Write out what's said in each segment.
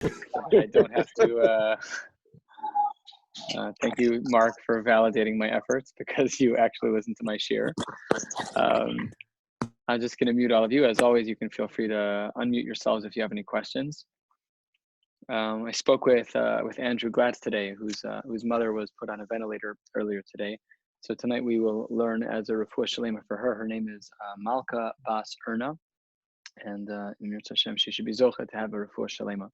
I don't have to. Thank you, Mark, for validating my efforts because you actually listened to my share. I'm just going to mute all of you. As always, you can feel free to unmute yourselves if you have any questions. I spoke with Andrew Glatz today, whose mother was put on a ventilator earlier today. So tonight we will learn as a refuah shalema for her. Her name is Malka Bas Erna, and in Mirz Hashem, she should be zocha to have a refuah shalema.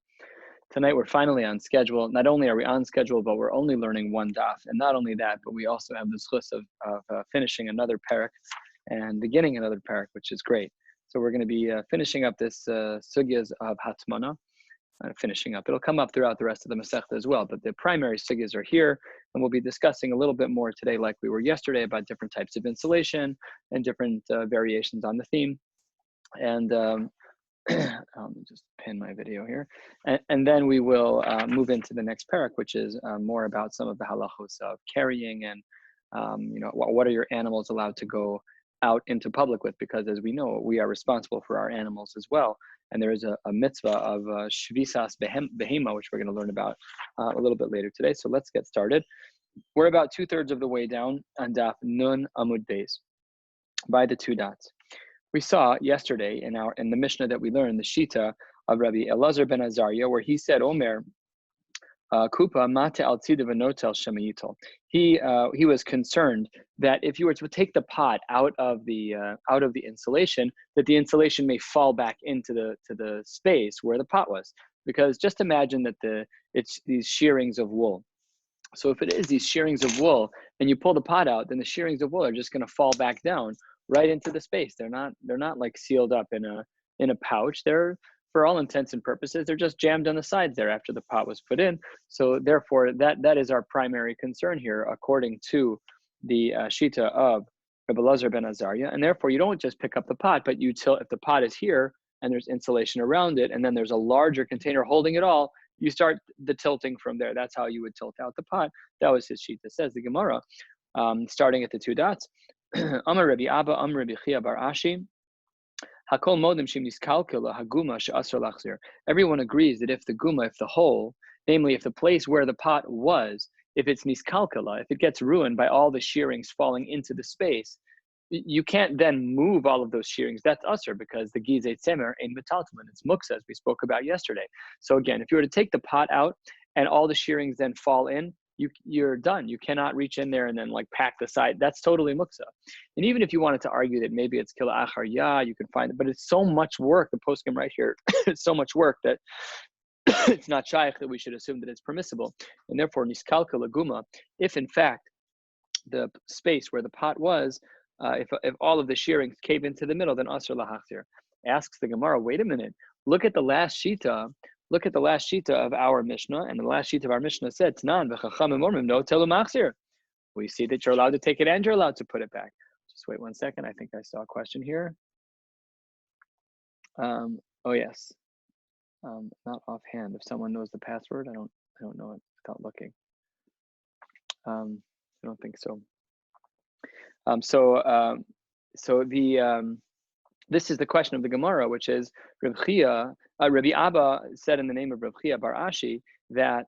Tonight we're finally on schedule. Not only are we on schedule, but we're only learning one daf. And not only that, but we also have the zchus of finishing another parak and beginning another parak, which is great. So we're going to be finishing up this sugyas of Hatmana. Finishing up. It'll come up throughout the rest of the Masechta as well, but the primary sugyas are here, and we'll be discussing a little bit more today, like we were yesterday, about different types of insulation and different variations on the theme. And let me just pin my video here. And then we will move into the next parak, which is more about some of the halachos of carrying and, what are your animals allowed to go out into public with, because as we know, we are responsible for our animals as well. And there is a mitzvah of shvisas behema, which we're going to learn about a little bit later today. So let's get started. We're about 2/3 of the way down on Daf Nun Amud Beis by the two dots. We saw yesterday in the Mishnah that we learned the Shita of Rabbi Elazar ben Azariah, where he said, Omer, Kupa mate al tzida v'notel shemayitol. He was concerned that if you were to take the pot out of the insulation, that the insulation may fall back into the space where the pot was. Because just imagine that it's these shearings of wool. So if it is these shearings of wool and you pull the pot out, then the shearings of wool are just going to fall back down right into the space. They're not like sealed up in a pouch. They're, for all intents and purposes, they're just jammed on the sides there after the pot was put in. So therefore, that is our primary concern here, according to the Shita of Rabbi Elazar ben Azariah. And therefore, you don't just pick up the pot, but you tilt. If the pot is here and there's insulation around it, and then there's a larger container holding it all, you start the tilting from there. That's how you would tilt out the pot. That was his Shita, says the Gemara, starting at the two dots. Amar Rabbi Abba, Amar Rabbi Chia bar Ashi. Everyone agrees that if the guma, if the hole, namely if the place where the pot was, if it's niskalkala, if it gets ruined by all the shearings falling into the space, you can't then move all of those shearings. That's usher, because the gizeh tzemer ain't metaltalman. It's muksa, as we spoke about yesterday. So again, if you were to take the pot out and all the shearings then fall in, you're done. You cannot reach in there and then like pack the side. That's totally muksa. And even if you wanted to argue that maybe it's kila achar, yeah, you can find it, but it's so much work. The poskim right here, it's so much work that it's not shaykh that we should assume that it's permissible. And therefore, niskalka laguma, if in fact the space where the pot was, if all of the shearings cave into the middle, then asr lahachzir. Asks the Gemara, wait a minute, look at the last shita. Look at the last shita of our Mishnah, and the last shita of our Mishnah said, Tanan v'chachamim omrim no telu machzir. We see that you're allowed to take it and you're allowed to put it back. Just wait 1 second. I think I saw a question here. Oh yes, not offhand. If someone knows the password, I don't know it without looking. I don't think so. This is the question of the Gemara, which is Rabbi Abba said in the name of Rabbi Chia bar Ashi that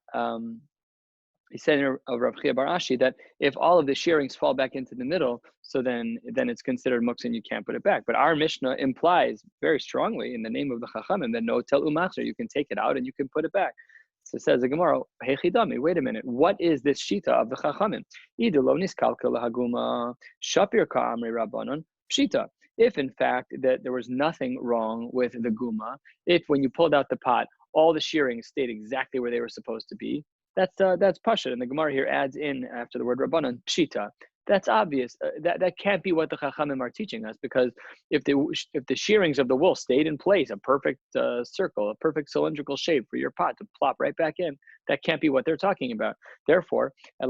he said of Rabbi Chia bar Ashi that if all of the shearings fall back into the middle, so then it's considered muksa and you can't put it back. But our Mishnah implies very strongly in the name of the Chachamim that no tel umachzer, you can take it out and you can put it back. So says the Gemara, Hechidami, wait a minute, what is this shita of the Chachamim? Idu lo niskalka lahaguma shapir ka'amri rabbanon pshita. If in fact that there was nothing wrong with the guma, if when you pulled out the pot, all the shearings stayed exactly where they were supposed to be, that's pashut. And the Gemara here adds in after the word rabbanon pshita. That's obvious. That can't be what the Chachamim are teaching us, because if the shearings of the wool stayed in place, a perfect circle, a perfect cylindrical shape for your pot to plop right back in, that can't be what they're talking about. Therefore, it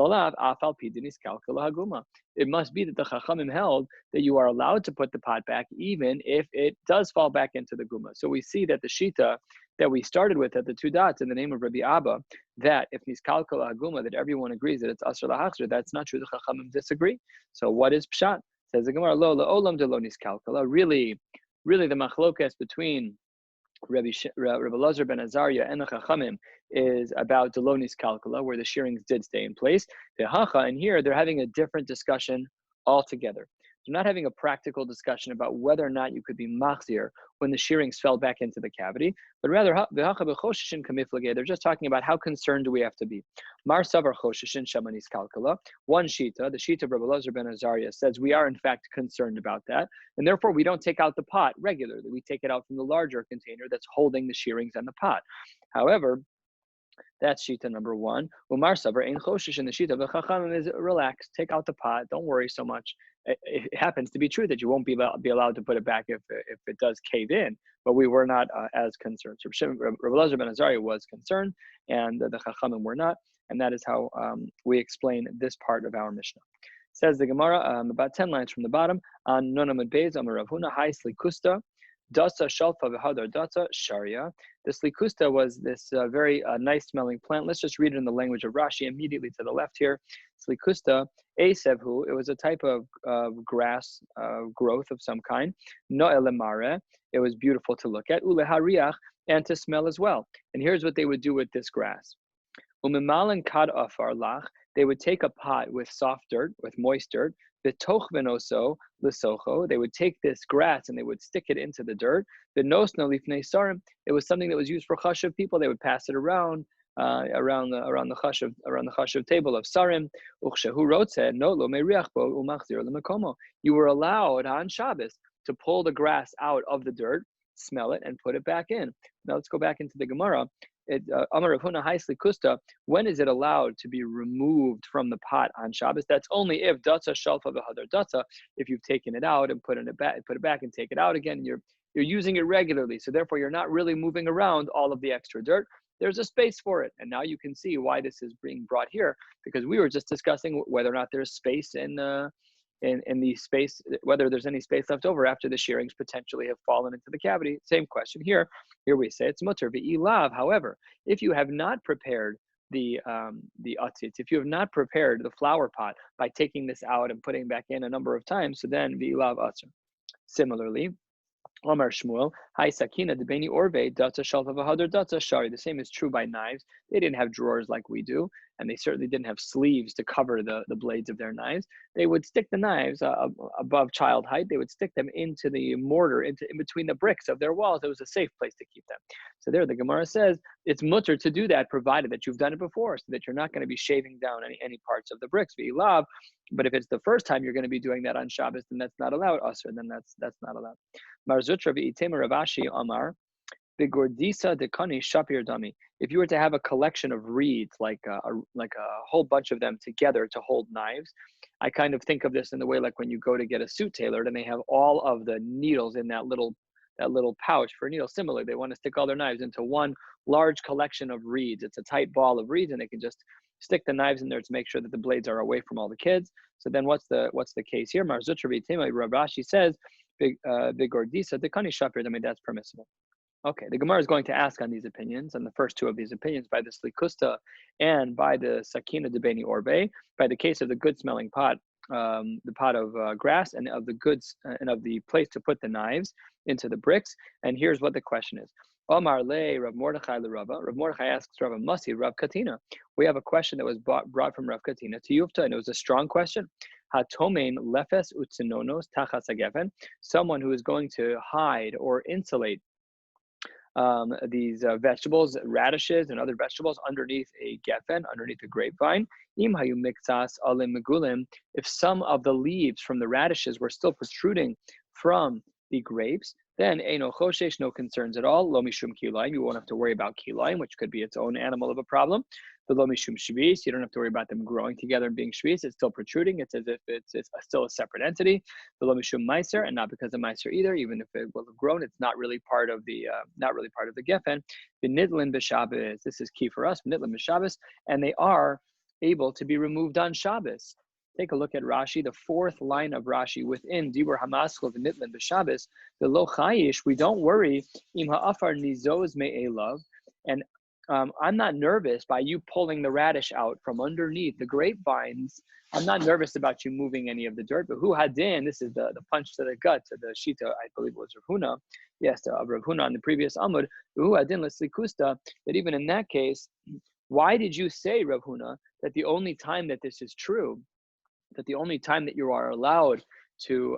must be that the Chachamim held that you are allowed to put the pot back even if it does fall back into the guma. So we see that the shita that we started with at the two dots in the name of Rabbi Abba, that if niskalka lahaguma, that everyone agrees that it's asr lahachzir, that's not true. The Chachamim disagree. So what is pshat? Says the Gemara, lo la'olam de lo niskalka. Really the machlokas between Rabbi Lazar ben Azariah and the Chachamim is about Delonis Kalkula, where the shearings did stay in place. The Hacha, and here they're having a different discussion altogether. They're not having a practical discussion about whether or not you could be machzir when the shearings fell back into the cavity, but rather they're just talking about how concerned do we have to be. Mar savar choshishin shamanis kalkula. One shita, the shita of Rabbi Lazar ben Azariah, says we are in fact concerned about that, and therefore we don't take out the pot regularly. We take it out from the larger container that's holding the shearings and the pot. However, that's shita number one. Umar savar ein choshish, and the shita of the chachamim is relax, take out the pot, don't worry so much. It happens to be true that you won't be allowed to put it back if it does cave in, but we were not as concerned. So Rabbi Lazar ben Azariah was concerned, and the chachamim were not, and that is how we explain this part of our Mishnah. Says the Gemara, about 10 lines from the bottom, on Nonamud Beis, Amar Rav Huna, Hai Slikusta, Dasa Shalfa V'Hadar Dasa Sharia. The Slikusta was this very nice smelling plant. Let's just read it in the language of Rashi immediately to the left here. Slikusta, Asevhu, it was a type of grass growth of some kind. No'elemare, it was beautiful to look at. Ulehariach, and to smell as well. And here's what they would do with this grass. Umimalan kad afar lach, they would take a pot with soft dirt, with moist dirt, v'toch venoso l'socho, they would take this grass and they would stick it into the dirt. V'nosno lifnei sarim, it was something that was used for chashuv people. They would pass it around around the chashuv table of sarim. Uchshehu rotze no lo meriach bo umachzir lemekomo. You were allowed on Shabbos to pull the grass out of the dirt, smell it, and put it back in. Now let's go back into the Gemara. Amar Rav Huna Hai Slikusta, when is it allowed to be removed from the pot on Shabbos? That's only if datsa shalfa v'hadar datsa, if you've taken it out and put it back and take it out again, you're using it regularly. So therefore you're not really moving around all of the extra dirt. There's a space for it. And now you can see why this is being brought here, because we were just discussing whether or not there's space in the space, whether there's any space left over after the shearings potentially have fallen into the cavity. Same question here. Here we say it's mutter v'ilav. However, if you have not prepared the atzitz, if you have not prepared the flower pot by taking this out and putting it back in a number of times, so then v'ilav atzur. Similarly, Omar Shmuel, Hai Sakina, Debeni Orve, Datsa Shalfa V'Hadar Datsa Shari. The same is true by knives. They didn't have drawers like we do, and they certainly didn't have sleeves to cover the blades of their knives. They would stick the knives above child height. They would stick them into the mortar, in between the bricks of their walls. It was a safe place to keep them. So there, the Gemara says it's mutter to do that, provided that you've done it before, so that you're not going to be shaving down any parts of the bricks. V'ilav. But if it's the first time you're going to be doing that on Shabbos, then that's not allowed. Usher, then that's not allowed. Marzutra v'itema Ravashi Amar b'gordisa dekani shapir dami. If you were to have a collection of reeds, like a whole bunch of them together to hold knives, I kind of think of this in the way like when you go to get a suit tailored and they have all of the needles in that little pouch for needles. Similarly, they want to stick all their knives into one large collection of reeds. It's a tight ball of reeds, and they can just stick the knives in there to make sure that the blades are away from all the kids. So then what's the case here? Marzutra v'itema Ravashi says b'gordisa dekani shapir dami. That's permissible. Okay, the Gemara is going to ask on these opinions, on the first two of these opinions, by the Slikusta and by the Sakina Debeni Orbe, by the case of the good-smelling pot, the pot of grass, and of the goods and of the place to put the knives into the bricks. And here's what the question is. Omar le Rav Mordechai le Rava. Rav Mordechai asks Rava Masi Rav Katina. We have a question that was brought from Rav Katina to Yufta, and it was a strong question. Hatomein lefes utzinonos tachas hagefen. Someone who is going to hide or insulate these vegetables, radishes, and other vegetables underneath a gefen, underneath a grapevine. Im hayu miktsas alim megulim. If some of the leaves from the radishes were still protruding from the grapes, then eino choshesh, no concerns at all. Lo mishum kilayim, you won't have to worry about kilayim, which could be its own animal of a problem. But lo mishum shvis, you don't have to worry about them growing together and being shvis. It's still protruding. It's as if it's still a separate entity. But lo mishum meiser, and not because of meiser either. Even if it will have grown, it's not really part of the gefen. V'nidlin b'Shabbos. This is key for us. V'nidlin b'Shabbos, and they are able to be removed on Shabbos. Take a look at Rashi, the fourth line of Rashi within Dibur Hamaskol v'Nitlin b'Shabbos. The lo chayish, we don't worry. Im ha'afar nizoz me'elav, and I'm not nervous by you pulling the radish out from underneath the grapevines. I'm not nervous about you moving any of the dirt. But hu hadin, this is the punch to the gut, to the shita, I believe it was Rav Huna. Yes, to Rav Huna on the previous Amud. Hu hadin leslikusta, that even in that case, why did you say, Rav Huna, that the only time that this is true, that the only time that you are allowed to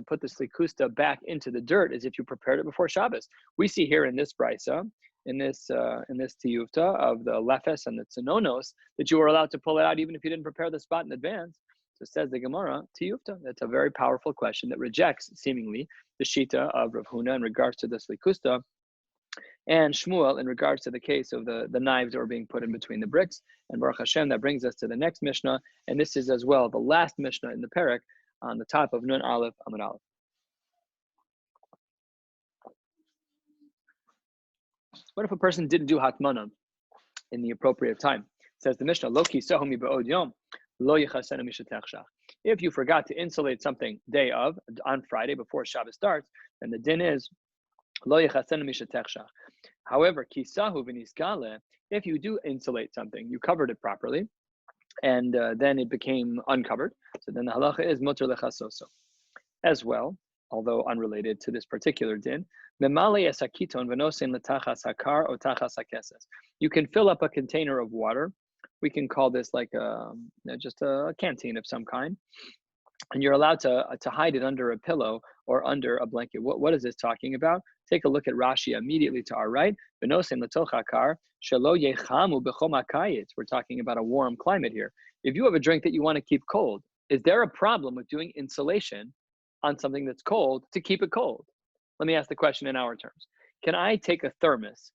put the slikusta back into the dirt is if you prepared it before Shabbos. We see here in this brisa, in this tiyufta of the lefes and the tzenonos, that you were allowed to pull it out even if you didn't prepare the spot in advance. So says the Gemara, tiyufta. That's a very powerful question that rejects seemingly the shita of Rav Huna in regards to the slikusta, and Shmuel in regards to the case of the knives that were being put in between the bricks. And Baruch Hashem, that brings us to the next Mishnah, and this is as well the last Mishnah in the Perek on the top of Nun Aleph Amud Aleph. What if a person didn't do Hatmana in the appropriate time? Says the Mishnah, Lo kisahu ba'od yom, lo yichasenu mishatech shach. If you forgot to insulate something day of, on Friday before Shabbos starts, then the din is Lo yichasenu mishatech shach. However, kisahu v'niskale, if you do insulate something, you covered it properly, and then it became uncovered, so then the halacha is muter lechasoso. As well, although unrelated to this particular din, memale esakiton v'nosin letachas hakar o tachas hakeses. You can fill up a container of water. We can call this like just a canteen of some kind, and you're allowed to hide it under a pillow or under a blanket. What is this talking about? Take a look at Rashi immediately to our right. We're talking about a warm climate here. If you have a drink that you want to keep cold, is there a problem with doing insulation on something that's cold to keep it cold? Let me ask the question in our terms. Can I take a thermos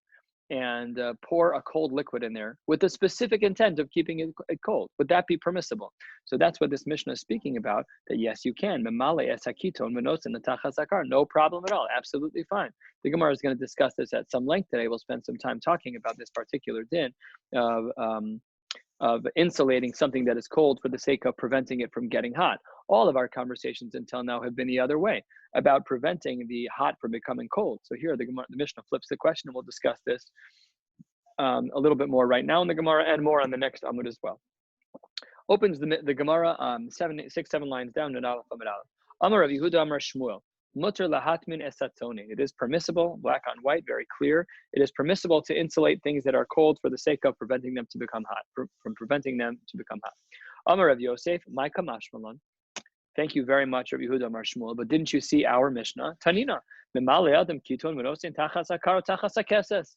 and pour a cold liquid in there with the specific intent of keeping it cold? Would that be permissible? So that's what this Mishnah is speaking about, that yes, you can. No problem at all. Absolutely fine. The Gemara is going to discuss this at some length today. We'll spend some time talking about this particular din of insulating something that is cold for the sake of preventing it from getting hot. All of our conversations until now have been the other way, about preventing the hot from becoming cold. So here the Mishnah flips the question, and we'll discuss this a little bit more right now in the Gemara and more on the next Amud as well. Opens the Gemara 7 lines down to Aleph Amud Aleph. Amar Rav Yehuda Amar Shmuel. Mutter lahatmin esatzonin. It is permissible, black on white, very clear. It is permissible to insulate things that are cold for the sake of preventing them to become hot, from preventing them to become hot. Amar Rav Yosef, my kamashmalon. Thank you very much, Rabbi Yehuda Amar Shmuel. But didn't you see our Mishnah? Tanina, memale adam kiton v'nosin tachas hakar tachas hakeses.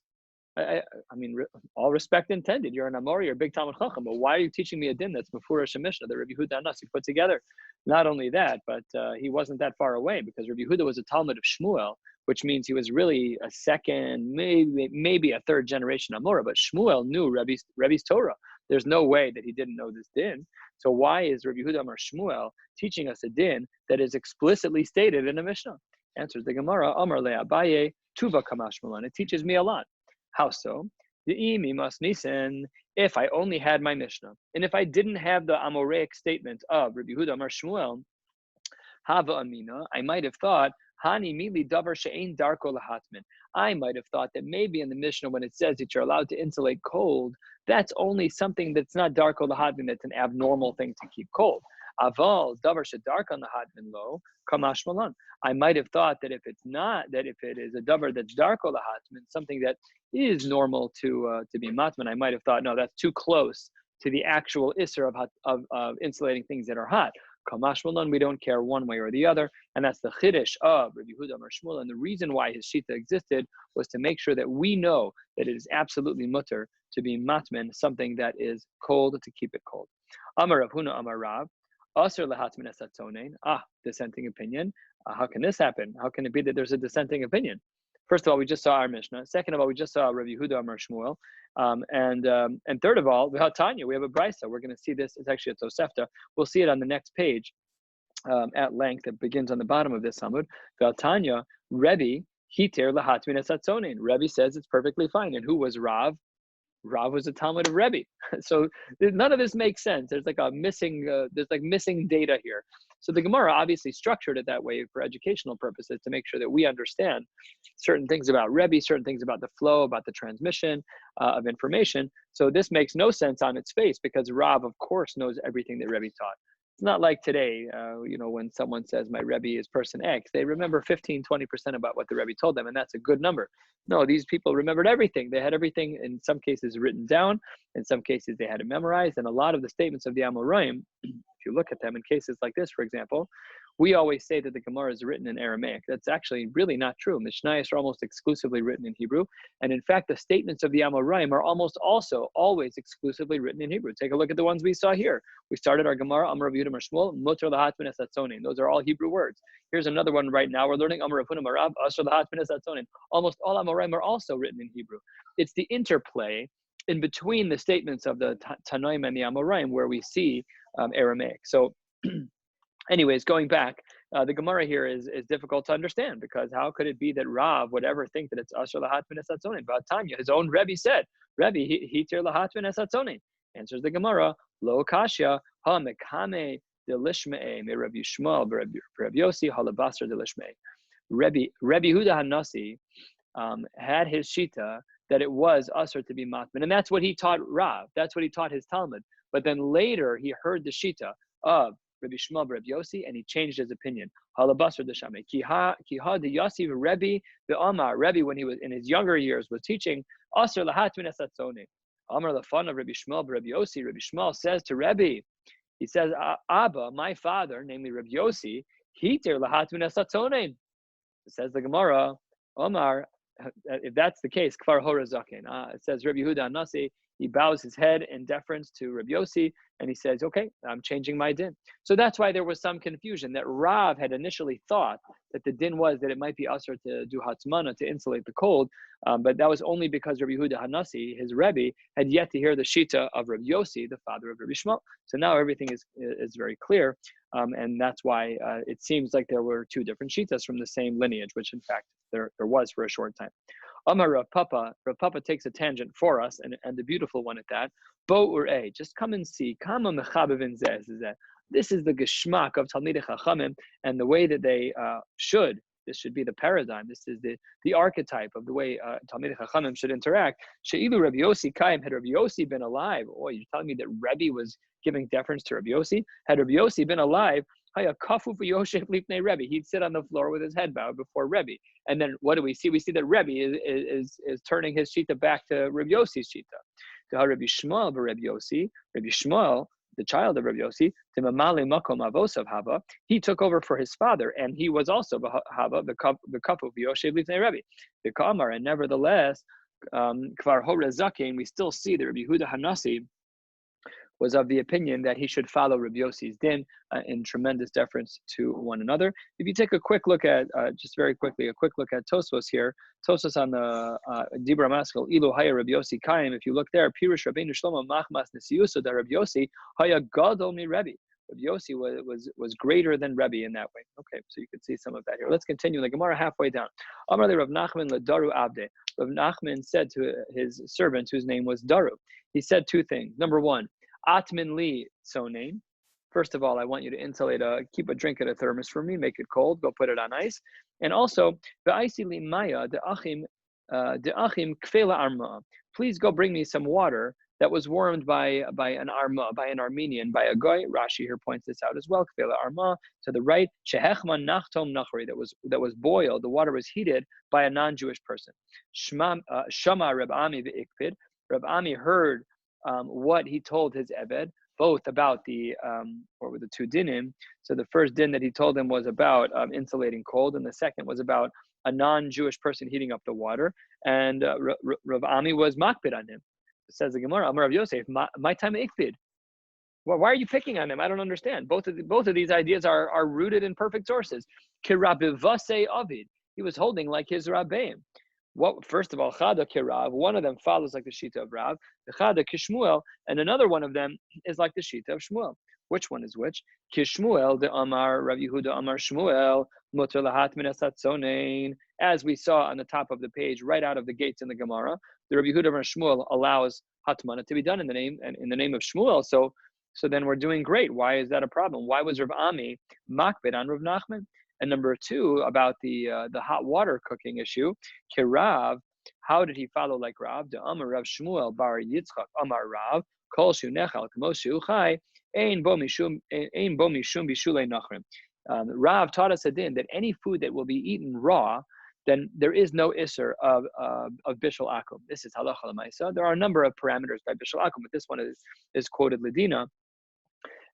I mean, all respect intended. You're an Amori, you're a big Talmud Chacham, but why are you teaching me a din that's Mefurash Mishnah that Rabbi Yehuda Anas put together? Not only that, but he wasn't that far away, because Rabbi Yehuda was a Talmud of Shmuel, which means he was really a second, maybe a third generation Amora. But Shmuel knew Rebbe's Torah. There's no way that he didn't know this din. So why is Rabbi Yehuda Amar Shmuel teaching us a din that is explicitly stated in a Mishnah? Answers the Gemara, Amar le Abaye tuva kamashmalan. It teaches me a lot. How so? The imi mas nisen. If I only had my Mishnah, and if I didn't have the Amoraic statement of Rabbi Yehuda Amar Shmuel, Hava Amina, I might have thought, Hani mili davar she'ein darko lahatmin. I might have thought that maybe in the Mishnah, when it says that you're allowed to insulate cold, that's only something that's not darko lahatmin, that's an abnormal thing to keep cold. Aval davar she'darko lahatmin lo kamash malan. I might have thought that if it's not, that if it is a davar that's darko lahatmin, something that is normal to be matman, I might have thought, no, that's too close to the actual isser of insulating things that are hot. Kamash malan, we don't care one way or the other, and that's the chiddush of Rabbi Yehuda Amar Shmuel. And the reason why his shita existed was to make sure that we know that it is absolutely mutter to be matman, something that is cold, to keep it cold. Amar Rav Huna Amar Rav, Aser lahatmin esatzonein. Dissenting opinion. How can this happen? How can it be that there's a dissenting opinion? First of all, we just saw our Mishnah. Second of all, we just saw Rabbi Yehuda Amar Shmuel. And third of all, Tanya, we have a brisa. We're going to see this. It's actually a Tosefta. We'll see it on the next page at length. It begins on the bottom of this Amud. Tanya, Rebbe, hiter lahatmin esatzonein. Rebbe says it's perfectly fine. And who was Rav? Rav was a Talmud of Rebbe. So none of this makes sense. There's like missing data here. So the Gemara obviously structured it that way for educational purposes to make sure that we understand certain things about Rebbe, certain things about the flow, about the transmission of information. So this makes no sense on its face because Rav, of course, knows everything that Rebbe taught. It's not like today, when someone says my Rebbe is person X, they remember 15, 20% about what the Rebbe told them, and that's a good number. No, these people remembered everything. They had everything, in some cases, written down. In some cases, they had it memorized. And a lot of the statements of the Amoraim, if you look at them in cases like this, for example, we always say that the Gemara is written in Aramaic. That's actually really not true. Mishnayos are almost exclusively written in Hebrew. And in fact, the statements of the Amoraim are almost also always exclusively written in Hebrew. Take a look at the ones we saw here. We started our Gemara, Amar Rav Yehuda Amar Shmuel, Mutar lahat min esatzonin. Those are all Hebrew words. Here's another one right now. We're learning Amar Rav Huna Marav, Asher lahat min esatzonin. Almost all Amoraim are also written in Hebrew. It's the interplay in between the statements of the Tanoim and the Amoraim where we see Aramaic. So anyways, going back, the Gemara here is difficult to understand because how could it be that Rav would ever think that it's Asher lahat min esatzonin? Tanya, his own Rebbe said, Rebbe, hitir lahat min esatzonin. Answers the Gemara, Lo kashya, ha mekame delishmei me Rabbi Yishmael Rabbi Yossi halabasar delishmei. Rabbi Huda Hanasi had his shita that it was usher to be matman, and that's what he taught Rav. That's what he taught his Talmud. But then later he heard the shita of Rabbi Shmuel Rabbi Yossi, and he changed his opinion. Halabasar d'shamei kiha de Yossi Rabbi the Amar. Rabbi, when he was in his younger years, was teaching usher lahat min esatzoni. Amar lafan of Rabbi Shmuel Rabbi Yossi. Rabbi Shmuel says to Rabbi, he says, Abba, my father, namely Rabbi Yossi, hiter lahat min esatzoni. Says the Gemara, Omar, if that's the case, kfar hora zaken. It says Rabbi Yehuda Nasi, he bows his head in deference to Rabbi Yossi, and he says, okay, I'm changing my din. So that's why there was some confusion that Rav had initially thought that the din was that it might be usher to do hatzmana to insulate the cold, but that was only because Rabbi Yehuda Hanasi, his Rebbe, had yet to hear the shita of Rabbi Yossi, the father of Rabbi Shmuel. So now everything is very clear, and that's why it seems like there were two different shitas from the same lineage, which in fact there was for a short time. Amar Rav Papa takes a tangent for us, and the beautiful one at that. Bo ur'eh, just come and see. Kama mechabevin zeh zeh. This is the geschmack of Talmidei Chachamim and the way that they should. This should be the paradigm. This is the archetype of the way Talmidei Chachamim should interact. She'ilu Rabbi Yossi Kaim, had Rabbi Yossi been alive. Oh, you're telling me that Rabbi was giving deference to Rabbi Yossi? Had Rabbi Yossi been alive, he'd sit on the floor with his head bowed before Rebbe. And then what do we see? We see that Rebbe is turning his shita back to Rabbi Yossi's shita. To Rabbi Shmuel, Rabbi Yossi, Rabbi Shmuel, the child of Rabbi Yossi, to Mamale Makom Avos of Hava, he took over for his father, and he was also Hava, the cup of Yoshev Lifnei Rebbe, the Kamar, and nevertheless, Kvar Hora Zaken, we still see that Rabbi Yehuda Hanasi was of the opinion that he should follow Rabbi Yossi's din in tremendous deference to one another. If you take a quick look at, just very quickly, a quick look at Tosfos here, Tosfos on the Dibra Maskal, Ilu Haya Rabbi Yossi Kaim, if you look there, Pirush Rabbeinu Shlomo Machmas Nesiyusa da Rabbi Yossi, Haya Gadol mi Rebbe. Rabbi Yossi was greater than Rebbe in that way. Okay, so you can see some of that here. Let's continue. The Gemara halfway down. Amar le Rav Nachman leDaru Abde. Rav Nachman said to his servant, whose name was Daru, he said two things. Number one, Atmin li sonain. First of all, I want you to insulate keep a drink at a thermos for me, make it cold, go put it on ice. And also, v'aisi li maya de'achim kfela arma. Please go bring me some water that was warmed by an arma, by an Armenian, by a goy. Rashi here points this out as well. Kfela arma to the right. Shehechman nachtom nachri, that was boiled. The water was heated by a non-Jewish person. Shama Reb Ami v'ikpid. Reb Ami heard what he told his Eved, both about what were the two dinim. So the first din that he told him was about insulating cold, and the second was about a non-Jewish person heating up the water. And Rav Ami was makpid on him. It says the Gemara, Amar Rav Yosef, my time ikpid. Well, why are you picking on him? I don't understand. Both of these ideas are rooted in perfect sources. Kirabivase Avid. He was holding like his Rabbeim. First of all, Chada Kirav, one of them follows like the Shita of Rav, the Chada Kishmuel, and another one of them is like the Shita of Shmuel. Which one is which? Kishmuel, the Amar, Rav Yehuda Amar Shmuel, Mutar lahat min esatzonein. As we saw on the top of the page, right out of the gates in the Gemara, the Rav Yehuda Amar Shmuel allows Hatmana to be done in the name of Shmuel. So So then we're doing great. Why is that a problem? Why was Rav Ami makbid on Rav Nachman? And number two, about the hot water cooking issue, Kirav, how did he follow like Rav? The Amar Rav Shmuel bar Yitzchak Amar Rav Kol Shu Nechal Kmo Shu Chai Ein Bo Mishum Bishulei Nachrim. Rav taught us a din that any food that will be eaten raw, then there is no isser of bishul akum. This is halacha l'maisa. There are a number of parameters by bishul akum, but this one is quoted ledina,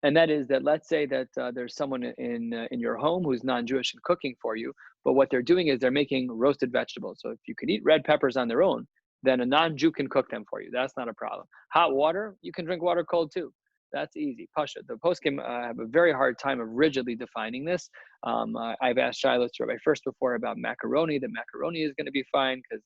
and that is that let's say that there's someone in your home who's non-Jewish and cooking for you, but what they're doing is they're making roasted vegetables. So if you can eat red peppers on their own, then a non-Jew can cook them for you. That's not a problem. Hot water, you can drink water cold too. That's easy. Pasha. The poskim have a very hard time of rigidly defining this. I've asked Shiloh to Rabbi first before about macaroni. That macaroni is going to be fine because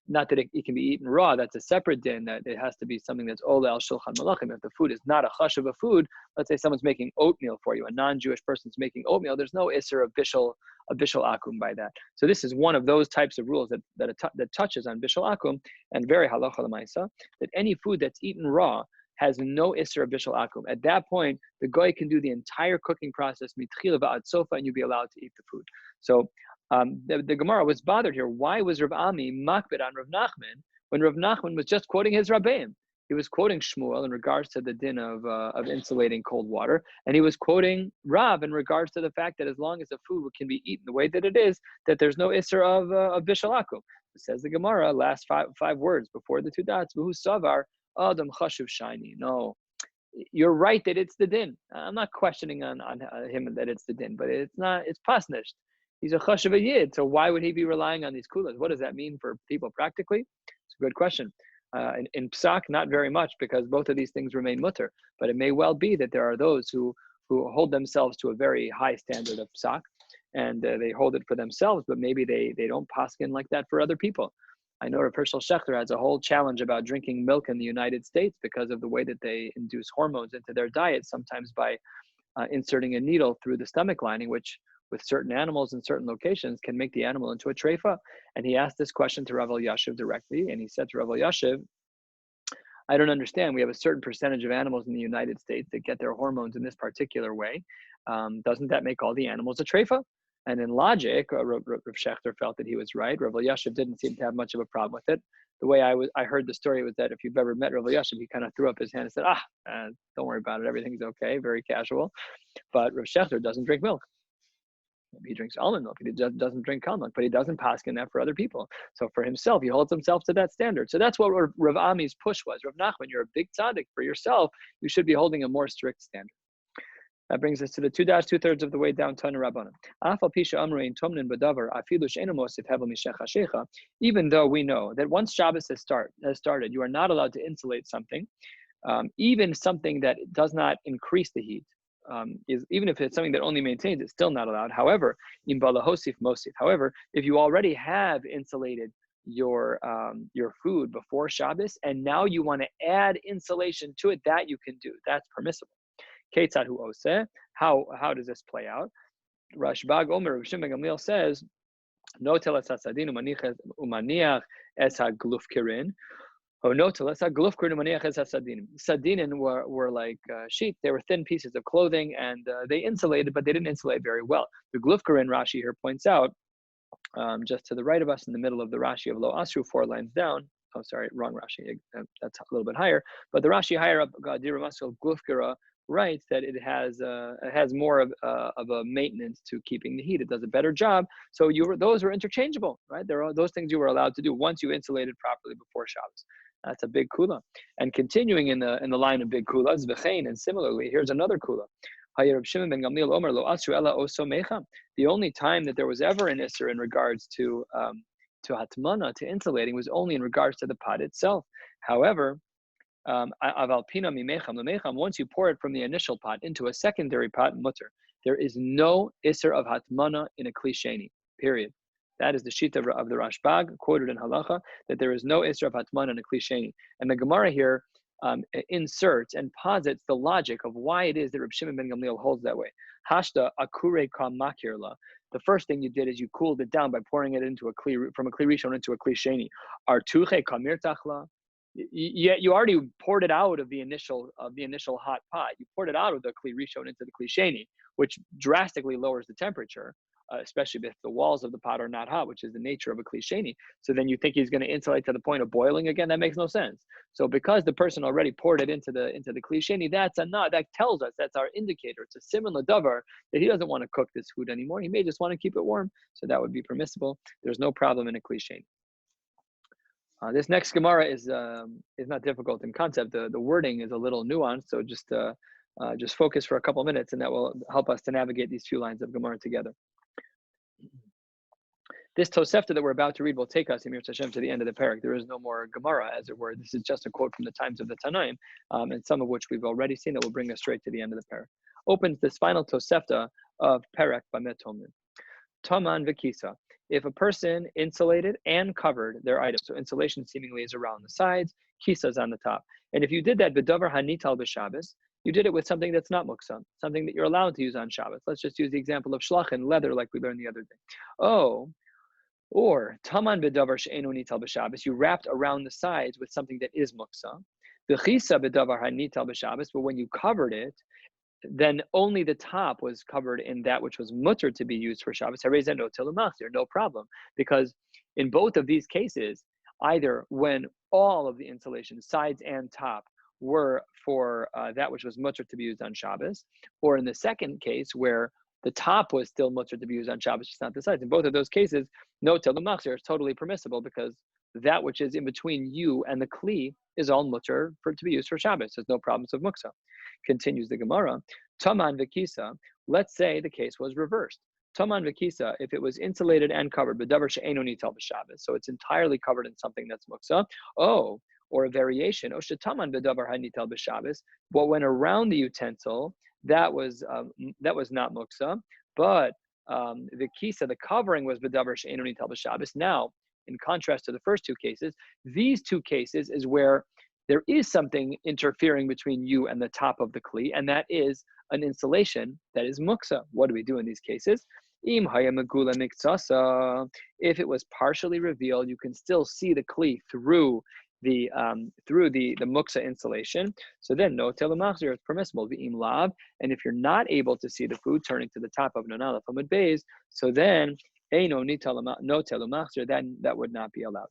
not that it can be eaten raw. That's a separate din. That it has to be something that's ola al shulchan malachim. If the food is not a chash of a food, let's say someone's making oatmeal for you, a non-Jewish person's making oatmeal. There's no isser of bishul akum by that. So this is one of those types of rules that touches on bishul akum, and very halacha l'maisa, that any food that's eaten raw has no isser of bishul akum. At that point, the goy can do the entire cooking process mitchila va'ad sofa, and you'll be allowed to eat the food. So the Gemara was bothered here. Why was Rav Ami makbid on Rav Nachman when Rav Nachman was just quoting his Rabbeim? He was quoting Shmuel in regards to the din of insulating cold water, and he was quoting Rav in regards to the fact that as long as the food can be eaten the way that it is, that there's no isser of bishul akum. It says the Gemara, last five words before the two dots, v'hu savar Adam chashuv shiny. No, you're right that it's the din. I'm not questioning on him that it's the din, but it's not. It's pasnished. He's a chashuv yid, so why would he be relying on these kulas? What does that mean for people practically? It's a good question. In psak, not very much, because both of these things remain mutter. But it may well be that there are those who hold themselves to a very high standard of psak, and they hold it for themselves, but maybe they don't paskin like that for other people. I know Rav Hershel Shechter has a whole challenge about drinking milk in the United States because of the way that they induce hormones into their diet, sometimes by inserting a needle through the stomach lining, which with certain animals in certain locations can make the animal into a treifa. And he asked this question to Rav Elyashiv directly, and he said to Rav Elyashiv, I don't understand. We have a certain percentage of animals in the United States that get their hormones in this particular way. Doesn't that make all the animals a treifa? And in logic, Rav Shechter felt that he was right. Rav Elyashiv didn't seem to have much of a problem with it. The way I heard the story was that if you've ever met Rav Elyashiv, he kind of threw up his hand and said, don't worry about it. Everything's okay. Very casual. But Rav Shechter doesn't drink milk. He drinks almond milk. He doesn't drink cow milk, but he doesn't paskin that for other people. So for himself, he holds himself to that standard. So that's what Rav Ami's push was. Rav Nachman, you're a big tzaddik for yourself. You should be holding a more strict standard. That brings us to the 2-2/3 of the way down Tana Rabbanan. Even though we know that once Shabbos has started, you are not allowed to insulate something, even something that does not increase the heat. Even if it's something that only maintains, it's still not allowed. However, in bala hosif mosif. However, if you already have insulated your food before Shabbos, and now you want to add insulation to it, that you can do. That's permissible. Ketzad hu oseh. How does this play out? Rashbag Omer Rav Shimon Gamliel says, no telas hasadin umaniach es haglufkirin. Oh no, Sadinin were like sheep. They were thin pieces of clothing, and they insulated, but they didn't insulate very well. The glufkarin, Rashi here points out, just to the right of us in the middle of the Rashi of Lo Asru, 4 lines down. Oh, sorry, wrong Rashi. That's a little bit higher. But the Rashi higher up, Gadira Maskal Glufkara, writes that it has more of a maintenance to keeping the heat. It does a better job. So those were interchangeable, right? There are those things you were allowed to do once you insulated properly before Shabbos. That's a big kula. And continuing in the line of big kulas, v'chein, and similarly, here's another kula. The only time that there was ever an isser in regards to hatmana, to insulating, was only in regards to the pot itself. However, once you pour it from the initial pot into a secondary pot, mutter, there is no isser of hatmana in a klisheni, period. That is the shita of the Rashbag, quoted in Halacha, that there is no isser of hatmana in a klisheni. And the Gemara here inserts and posits the logic of why it is that Reb Shimon ben Gamliel holds that way. Hashta akure kam makirla. The first thing you did is you cooled it down by pouring it into from a kli rishon into a kli sheni. Artuche kamir tachla. You already poured it out of the initial hot pot. You poured it out of the kli rishon into the kli sheni, which drastically lowers the temperature, especially if the walls of the pot are not hot, which is the nature of a kli sheni. So then you think he's going to insulate to the point of boiling again? That makes no sense. So because the person already poured it into the kli sheni, that tells us, that's our indicator. It's a similar davar that he doesn't want to cook this food anymore. He may just want to keep it warm, so that would be permissible. There's no problem in a kli sheni. This next Gemara is not difficult in concept. The wording is a little nuanced, so just focus for a couple minutes, and that will help us to navigate these few lines of Gemara together. This Tosefta that we're about to read will take us, Emir Tashem, to the end of the parak. There is no more Gemara, as it were. This is just a quote from the times of the Tanaim, and some of which we've already seen that will bring us straight to the end of the parak. Opens this final Tosefta of Parak Bamet Tomnin. Taman v'kisa. If a person insulated and covered their items, so insulation seemingly is around the sides, kisa is on the top. And if you did that b'davar hanital b'Shabbos, you did it with something that's not muksa, something that you're allowed to use on Shabbos. Let's just use the example of shlachin, leather, like we learned the other day. Or taman b'davar she'enu nital b'Shabbos, you wrapped around the sides with something that is muksa. V'chisa b'davar hanital b'Shabbos, but when you covered it, then only the top was covered in that which was mutter to be used for Shabbos. No problem, because in both of these cases, either when all of the insulation, sides and top, were for that which was mutter to be used on Shabbos, or in the second case where the top was still mutter to be used on Shabbos, just not the sides. In both of those cases, no telumachzir is totally permissible, because that which is in between you and the kli is all mutter to be used for Shabbos. There's no problems of muksa. Continues the Gemara, Taman v'kisa, let's say the case was reversed. Taman v'kisa, if it was insulated and covered, b'davar she'enu nital b'Shabbos, so it's entirely covered in something that's muksa. Or a variation, taman b'davar hanital b'Shabbos, what went around the utensil, that was not muksa, but the kisa, the covering, was b'davar she'enu nital b'Shabbos. Now, in contrast to the first two cases, these two cases is where there is something interfering between you and the top of the kli, and that is an insulation that is muksa. What do we do in these cases? If it was partially revealed, you can still see the kli through the muksa insulation. So then no telumachzir is permissible. V'im lav, and if you're not able to see the food turning to the top of nonalaf amud beis, so then no telumachzir, then that would not be allowed.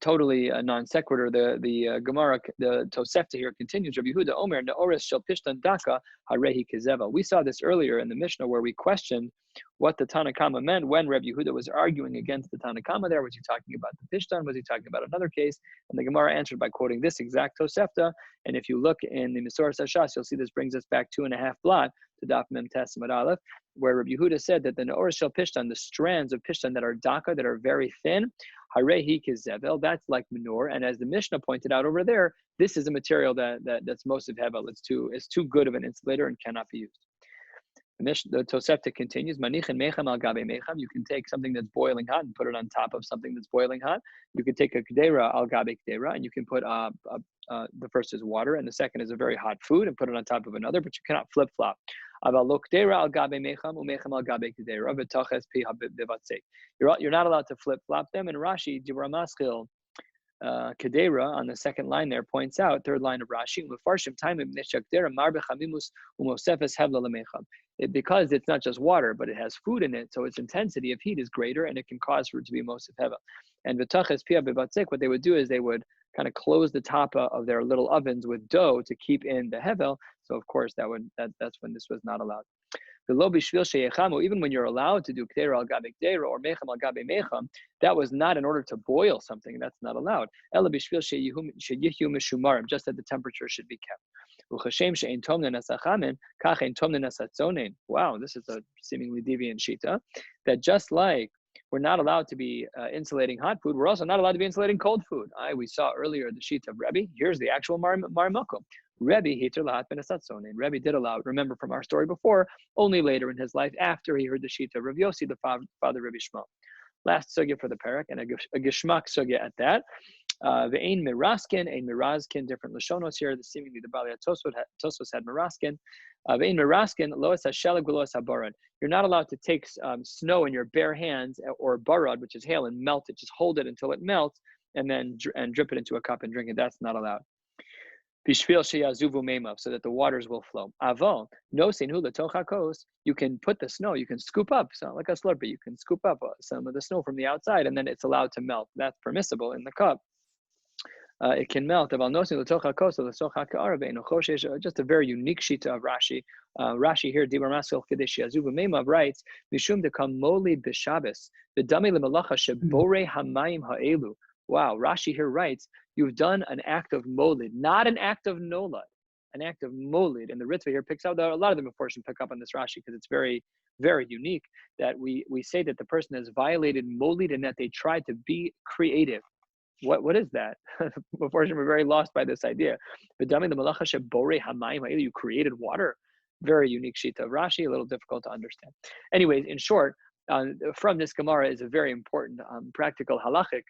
Totally a non sequitur. The Gemara, the Tosefta here continues. Rabbi Yehuda Omer Neores Shel Pishtan Daka Harehi Kezeva. We saw this earlier in the Mishnah where we questioned what the Tanna Kama meant when Rabbi Yehuda was arguing against the Tanna Kama. There was he talking about the Pishtan? Was he talking about another case? And the Gemara answered by quoting this exact Tosefta. And if you look in the Mesorah Sashas, you'll see this brings us back 2.5 blot to Daf Mem Tes Amud Aleph, where Rabbi Yehuda said that the Neores Shel Pishtan, the strands of Pishtan that are Daka, that are very thin, Harehi Kizevel, that's like manure. And as the Mishnah pointed out over there, this is a material that's most of Hevel. It's too good of an insulator and cannot be used. The Tosefta continues, Manichin mecham al gabe mecham. You can take something that's boiling hot and put it on top of something that's boiling hot. You could take a k'dera al gabe k'dera, and you can put the first is water, and the second is a very hot food, and put it on top of another, but you cannot flip-flop. You're not allowed to flip-flop them, and Rashi, Dibra Maskil, Kedera on the second line there points out, third line of Rashi, because it's not just water, but it has food in it, so its intensity of heat is greater, and it can cause for it to be mosef hevel. And what they would do is they would kind of close the top of their little ovens with dough to keep in the hevel. So of course that's when this was not allowed. Even when you're allowed to do k'dera al gabe k'dera or mecham al gabe mecham, that was not in order to boil something. That's not allowed. Just that the temperature should be kept. Wow, this is a seemingly deviant shita. That just like we're not allowed to be insulating hot food, we're also not allowed to be insulating cold food. We saw earlier the shita of Rabbi. Here's the actual Marimakom. Rabbi heter lahat ben asatzonin. Rabbi did allow, remember from our story before, only later in his life after he heard the shita of Rav Yossi, the father Rabbi Shmuel. Last sugya for the parak, and a geshmak sugya at that. The ein mirazkin, different lashonos here. The seemingly the Bali Tosfos had miraskin. The ein miraskin lo es hashelag v'lo es habarad. You're not allowed to take snow in your bare hands or barad, which is hail, and melt it. Just hold it until it melts. and then drip it into a cup and drink it. That's not allowed. Bishvil sheyazuvu meimav, so that the waters will flow. Aval no seinhu letochakos. You can put the snow. You can scoop up, so like a slurpee. You can scoop up some of the snow from the outside, and then it's allowed to melt. That's permissible in the cup. It can melt. Just a very unique shita of Rashi. Rashi here, Dibur Maskil Kadesh Yazuvu Meimav writes, Mishum dekam molid b'Shabbos, v'dami lemalacha shebore hamayim ha'elu. Wow, Rashi here writes, you've done an act of molid, not an act of nolad, an act of molid. And the Ritva here picks out, a lot of them, of course, pick up on this Rashi because it's very, very unique that we say that the person has violated molid and that they tried to be creative. What is that? Unfortunately, we're very lost by this idea. You created water. Very unique shita of Rashi, a little difficult to understand. Anyways, in short, from this Gemara is a very important practical halachic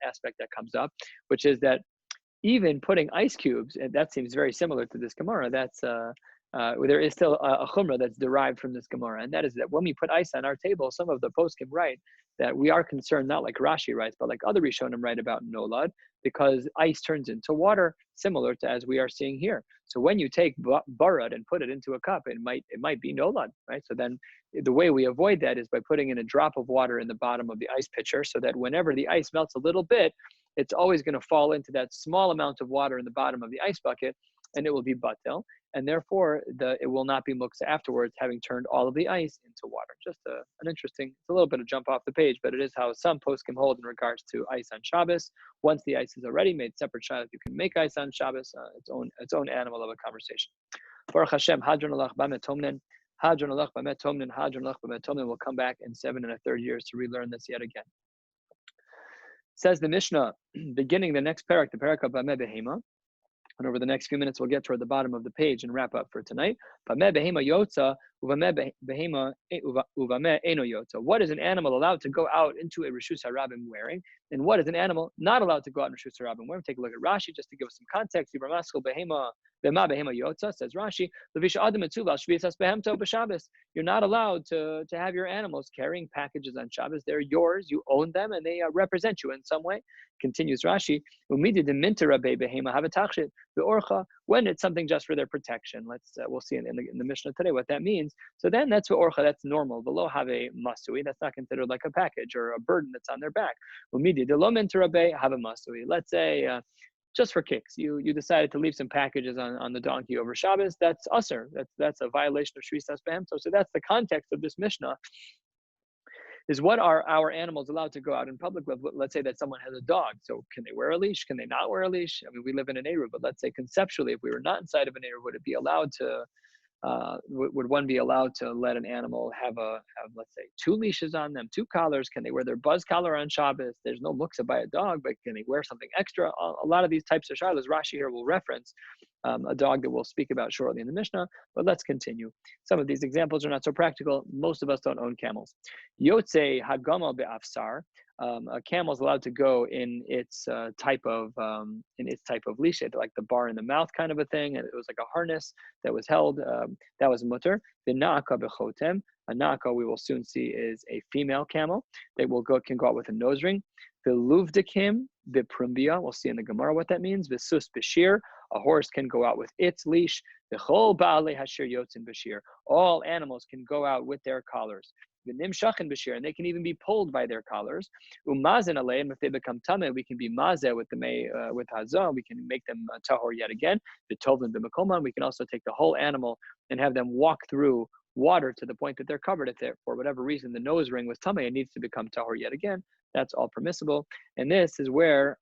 aspect that comes up, which is that even putting ice cubes, and that seems very similar to this Gemara, that's there is still a chumrah that's derived from this Gemara, and that is that when we put ice on our table, some of the poskim write that we are concerned, not like Rashi writes, but like other Rishonim write about nolad, because ice turns into water, similar to as we are seeing here. So when you take barad and put it into a cup, it might be nolad, right? So then the way we avoid that is by putting in a drop of water in the bottom of the ice pitcher, so that whenever the ice melts a little bit, it's always going to fall into that small amount of water in the bottom of the ice bucket, and it will be batel, and therefore it will not be muksa afterwards, having turned all of the ice into water. Just an interesting, it's a little bit of jump off the page, but it is how some poskim hold in regards to ice on Shabbos. Once the ice is already made separate Shabbos, you can make ice on Shabbos, its own animal of a conversation. Baruch Hashem, Hadron Alach Bamet Tomnen, Hadron Alach Bamet Tomnen, Hadron Alach Bamet Tomnen. We'll come back in 7 1/3 years to relearn this yet again. Says the Mishnah, beginning the next parak, the parak of Bameh Behema. And over the next few minutes, we'll get toward the bottom of the page and wrap up for tonight. What is an animal allowed to go out into a Rishus HaRabim wearing? And what is an animal not allowed to go out in Rishus HaRabim wearing? Take a look at Rashi just to give us some context. Says Rashi, you're not allowed to have your animals carrying packages on Shabbos. They're yours, you own them, and they represent you in some way. Continues Rashi, when it's something just for their protection. We'll see in the Mishnah today what that means. So then that's what orcha, that's normal. Below have a masui, that's not considered like a package or a burden that's on their back. Have a masui. Let's say just for kicks, you decided to leave some packages on the donkey over Shabbos. That's usher. That's a violation of Shvisas Behemto. So that's the context of this Mishnah. Is what are our animals allowed to go out in public? Let's say that someone has a dog. So can they wear a leash? Can they not wear a leash? I mean, we live in an neighborhood, but let's say conceptually, if we were not inside of a neighborhood, would it be allowed to, would one be allowed to let an animal have let's say 2 leashes on them, 2 collars? Can they wear their buzz collar on Shabbos? There's no muksa by a dog, but can they wear something extra? A lot of these types of shilas, Rashi here will reference a dog that we'll speak about shortly in the Mishnah, but let's continue. Some of these examples are not so practical. Most of us don't own camels. Yotze hagama be'afsar. A camel is allowed to go in its type of leash, like the bar in the mouth kind of a thing, and it was like a harness that was held. That was mutter. The na'aka bechotem. A na'aka, we will soon see, is a female camel that can go out with a nose ring. The luvdikim beprumbia. We'll see in the Gemara what that means. V'sus b'shir. A horse can go out with its leash. The chol ba'alei hashir yotzin b'shir. All animals can go out with their collars. And they can even be pulled by their collars. Umazen alei, and if they become tameh, we can be mazeh with hazah. We can make them tahor yet again. The tovlin b'makoman. We can also take the whole animal and have them walk through water to the point that they're covered. If for whatever reason the nose ring was tameh, it needs to become tahor yet again. That's all permissible. And this is where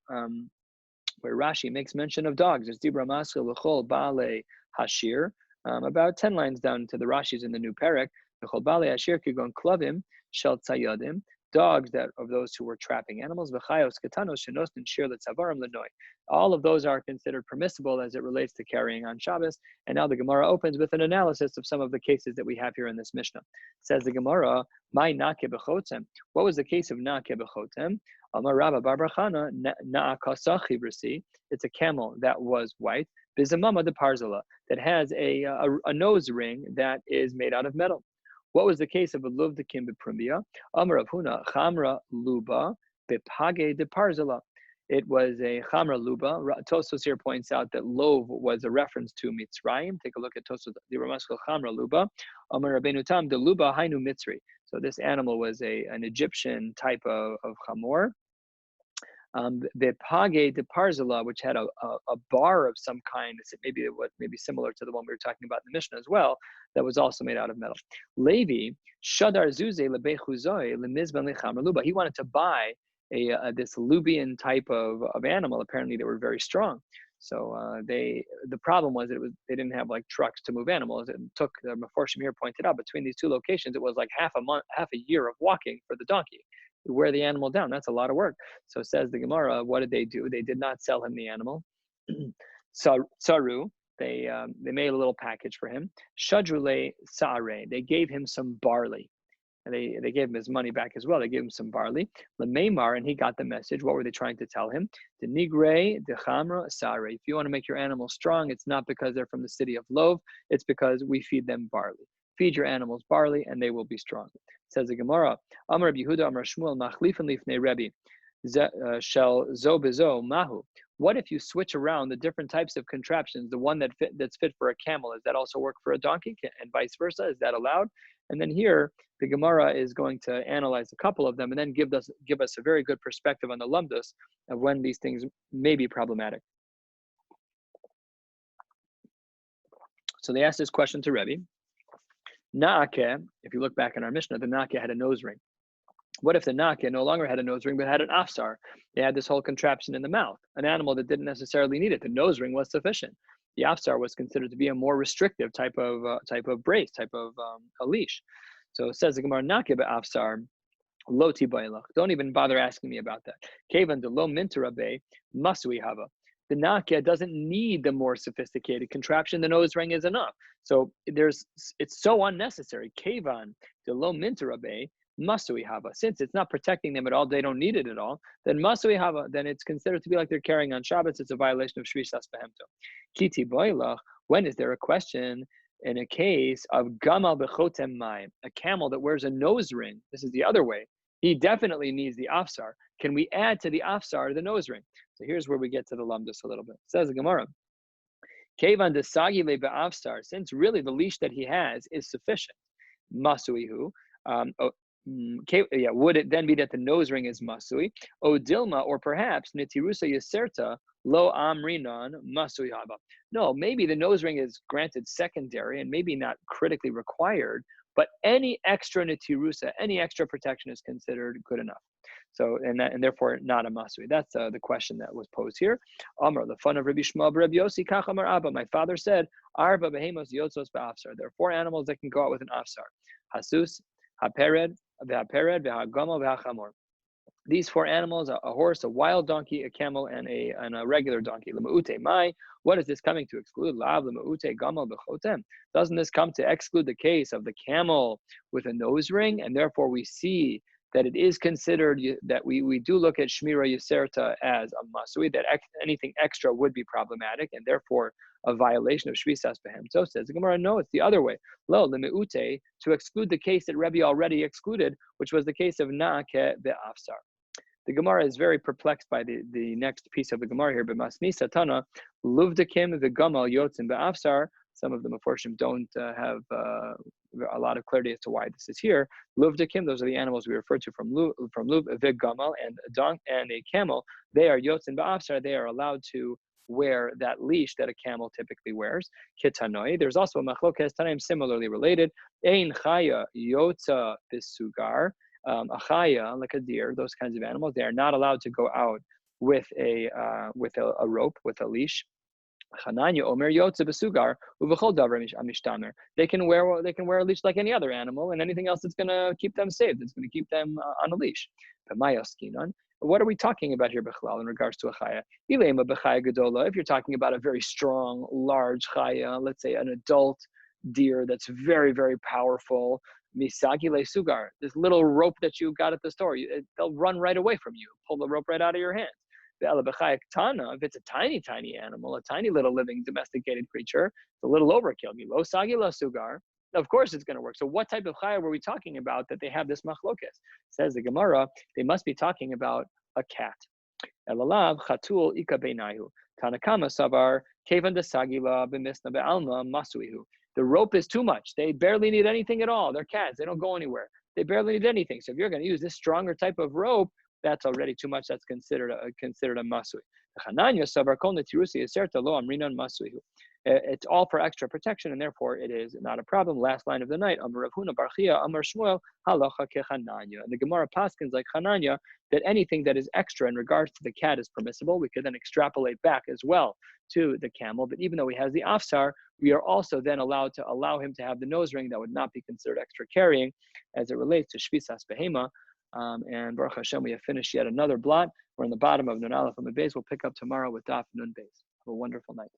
Rashi makes mention of dogs. There's Dibra Maskil L'chol Ba'alei Hashir. About 10 lines down to the Rashis in the new parak. L'chol Ba'alei Hashir Kigon Klavim Shel Tzayadim. Dogs that of those who were trapping animals. V'chayos Ketanos Shenostin Shir L'Tzavarim L'Noi. All of those are considered permissible as it relates to carrying on Shabbos. And now the Gemara opens with an analysis of some of the cases that we have here in this Mishnah. Says the Gemara, "My nake bechotem." What was the case of nake bechotem? Amar Rabba Bar Bar Chana na'akasachi brisi. It's a camel that was white. Bizamama de parzala, that has a nose ring that is made out of metal. What was the case of a luvdikim beprumbia? Amar Rav Huna chamra luba bepage de parzala. it was a chamra luba. Tosfos here points out that lov was a reference to Mitzrayim. Take a look at Tosfos, the Ramaskal chamra luba. Amar Rabbeinu Tam, the luba hainu Mitzri. So this animal was an Egyptian type of chamor. The page de parzala, which had a bar of some kind, maybe similar to the one we were talking about in the Mishnah as well, that was also made out of metal. Levi shadar zuze lebechuzoi lemizban lechamra luba. He wanted to buy this Lubian type of animal. Apparently, they were very strong. So the problem was they didn't have like trucks to move animals. It took, the Meforshim here pointed out, between these two locations, it was like half a year of walking for the donkey to wear the animal down. That's a lot of work. So says the Gemara, what did they do? They did not sell him the animal. Saru, they made a little package for him. Shadrule sare, they gave him some barley. And they gave him his money back as well. They gave him some barley. Lemeimar, and he got the message. What were they trying to tell him? The nigre, the chamra, sare. If you want to make your animals strong, it's not because they're from the city of Lov. It's because we feed them barley. Feed your animals barley, and they will be strong. Says the Gemara, Amar Yehuda, Amar Shmuel, Machlifan Lifnei Rabbi, Shel Zo Bezo Mahu. What if you switch around the different types of contraptions? The one that's fit for a camel, does that also work for a donkey, and vice versa? Is that allowed? And then here, the Gemara is going to analyze a couple of them and then give us a very good perspective on the lumdus of when these things may be problematic. So they asked this question to Rabbi. Na'akeh, if you look back in our Mishnah, the Na'akeh had a nose ring. What if the Na'akeh no longer had a nose ring but had an afsar? They had this whole contraption in the mouth, an animal that didn't necessarily need it. The nose ring was sufficient. The afsar was considered to be a more restrictive type of brace, a leash. So it says the Gemara, Na'akeh be'afsar, lo tibaylach. Don't even bother asking me about that. Kevan de lo mintarabe masui hava. The Na'akeh doesn't need the more sophisticated contraption. The nose ring is enough. So it's so unnecessary. Kevan de lo mintarabe masui hava. Since it's not protecting them at all, they don't need it at all. Then masui hava. Then it's considered to be like they're carrying on Shabbos. It's a violation of shvisas behemto. Kiti boilach. When is there a question in a case of gamal bechotem mayim, a camel that wears a nose ring? This is the other way. He definitely needs the afsar. Can we add to the afsar the nose ring? So here's where we get to the lumdus a little bit. It says the Gemara, Kevan desagi le be'afsar, since really the leash that he has is sufficient. Masuihu. Would it then be that the nose ring is masui? O dilma, or perhaps nitirusa yaserta lo amrinan masui haba. No, maybe the nose ring is granted secondary and maybe not critically required, but any extra nitirusa, any extra protection is considered good enough. So, and therefore not a masui. That's the question that was posed here. Amar, the fun of Rabbi Shmuel, Rabbi Yossi, Kach Amar Abba. My father said, Arba behemos yotzos ba'afsar. There are 4 animals that can go out with an afsar. Hasus, hapered, v'hagamal, v'hachamor. These 4 animals, a horse, a wild donkey, a camel, and a regular donkey. L'ma'ute mai. What is this coming to exclude? Lav l'ma'ute gamal b'chotem. Doesn't this come to exclude the case of the camel with a nose ring? And therefore we see that it is considered that we do look at Shmira Yaserta as a masui, that anything extra would be problematic and therefore a violation of Shvisas Behemto. Says the Gemara, no, it's the other way. Lo l'meute, to exclude the case that Rabbi already excluded, which was the case of Na'akeh be'afsar. The Gemara is very perplexed by the next piece of the Gemara here. B'masnisa tana luvdakim v'gamal yotzim be'afsar. Some of the Meforshim don't have a lot of clarity as to why this is here. Luvdakim, those are the animals we refer to from Luv, V'gamal, and a camel. They are yotzin ba'afsar. They are allowed to wear that leash that a camel typically wears. Kitanoi. There's also a machlokes tanaim similarly related. Ein chaya yotza bisugar. A chaya, like a deer, those kinds of animals, they are not allowed to go out with a rope, with a leash. Chananya omer yotze besugar uvechol davar amishtamer. They can wear a leash like any other animal, and anything else that's going to keep them safe, that's going to keep them on a leash. What are we talking about here, Bechlal, in regards to a chaya? Ilema b'chaya gedola. If you're talking about a very strong, large chaya, let's say an adult deer that's very, very powerful, misagi le sugar, this little rope that you got at the store, they'll run right away from you. Pull the rope right out of your hands. If it's a tiny, tiny animal, a tiny little living domesticated creature, it's a little overkill. Lo sagi la sugar. Of course it's going to work. So what type of chaya were we talking about that they have this machlokes? Says the Gemara, they must be talking about a cat. Elalav chatul ika beinayu. Tanakama savar kevan desagila b'misna be'alma masuihu. The rope is too much. They barely need anything at all. They're cats. They don't go anywhere. They barely need anything. So if you're going to use this stronger type of rope, that's already too much. That's considered a masui. It's all for extra protection, and therefore it is not a problem. Last line of the night. Amar Rav Huna bar Chia, Amar Shmuel, halacha kechananya. And the Gemara paskins like Hananya that anything that is extra in regards to the cat is permissible. We could then extrapolate back as well to the camel. But even though he has the afsar, we are also then allowed to allow him to have the nose ring that would not be considered extra carrying, as it relates to shvisas behema. And Baruch Hashem, we have finished yet another blot. We're on the bottom of Nun Aleph Amud Beis. We'll pick up tomorrow with Daf Nun Beis. Have a wonderful night.